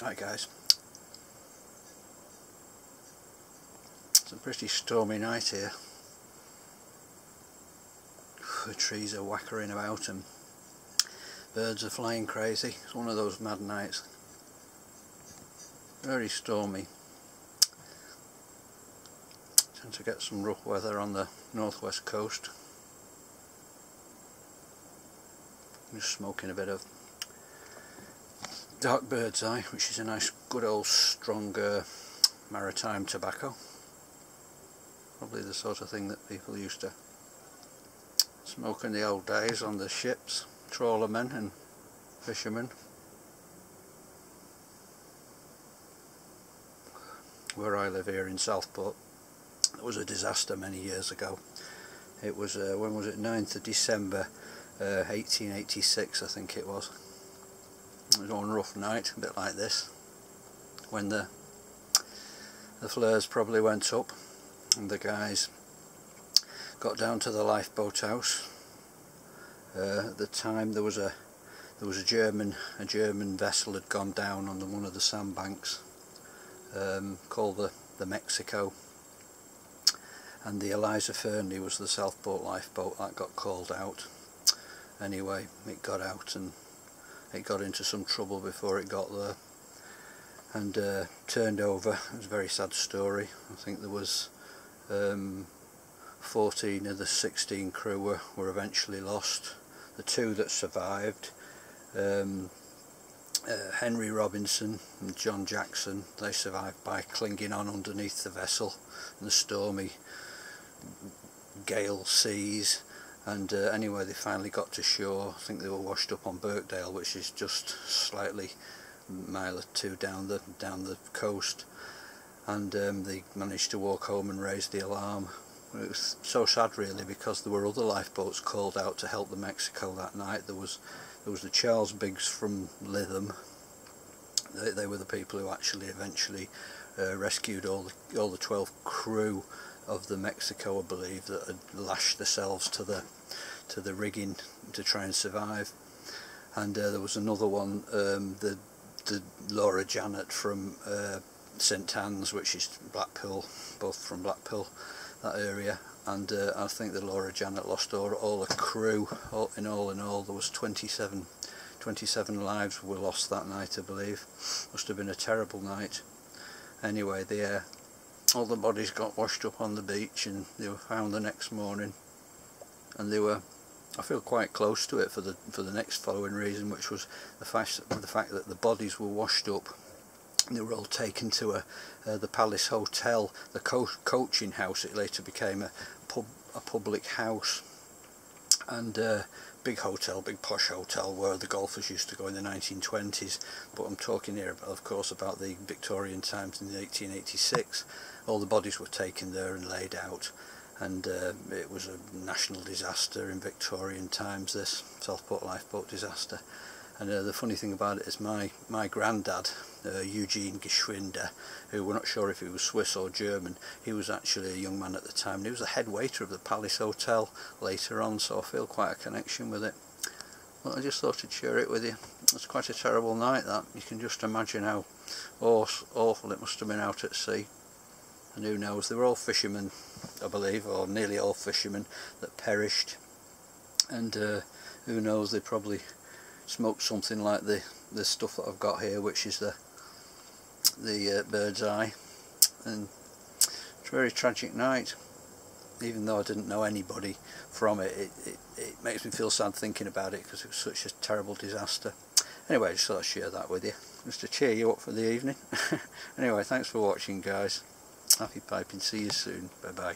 Hi guys, it's a pretty stormy night here. The trees are whackering about and birds are flying crazy. It's one of those mad nights. Very stormy. Tend to get some rough weather on the northwest coast. I'm just smoking a bit of dark bird's eye, which is a nice good old strong maritime tobacco. Probably the sort of thing that people used to smoke in the old days on the ships, trawlermen and fishermen. Where I live here in Southport, there was a disaster many years ago. It was, when was it, 9th of December 1886 I think it was. It was one rough night, a bit like this, when the flares probably went up and the guys got down to the lifeboat house. At the time there was a German vessel had gone down on one of the sandbanks, called the Mexico, and the Eliza Fernley was the Southport lifeboat that got called out. Anyway, it got out and it got into some trouble before it got there and turned over. It was a very sad story. I think there was 14 of the 16 crew were eventually lost. The two that survived, Henry Robinson and John Jackson, they survived by clinging on underneath the vessel in the stormy gale seas. And anyway, they finally got to shore. I think they were washed up on Birkdale, which is just slightly a mile or two down the coast, and they managed to walk home and raise the alarm. It was so sad really, because there were other lifeboats called out to help the Mexico that night. There was the Charles Biggs from Lytham. They were the people who actually eventually rescued all the 12 crew of the Mexico, I believe, that had lashed themselves to the rigging to try and survive. And there was another one, the Laura Janet from St Anne's, which is Blackpool, both from Blackpool, that area. And I think the Laura Janet lost all her crew. In all, there was 27 lives were lost that night, I believe. Must have been a terrible night. Anyway, all the bodies got washed up on the beach and they were found the next morning, and I feel quite close to it for the next following reason, which was the fact that the bodies were washed up. They were all taken to the Palace Hotel, the coaching house. It later became a public house, and big posh hotel where the golfers used to go in the 1920s. But I'm talking here, of course, about the Victorian times in 1886. All the bodies were taken there and laid out, and it was a national disaster in Victorian times, this Southport lifeboat disaster. And the funny thing about it is my granddad, Eugene Geschwinder, who we're not sure if he was Swiss or German, he was actually a young man at the time, and he was the head waiter of the Palace Hotel later on, so I feel quite a connection with it. Well, I just thought I'd share it with you. It's quite a terrible night, that. You can just imagine how awful it must have been out at sea. And who knows, they were all fishermen, I believe, or nearly all fishermen that perished. And who knows, they probably smoked something like the stuff that I've got here, which is the bird's eye. And it's a very tragic night. Even though I didn't know anybody from it, it makes me feel sad thinking about it, because it was such a terrible disaster. Anyway, I just thought I'd share that with you, just to cheer you up for the evening. Anyway, thanks for watching, guys. Happy piping, see you soon, bye bye.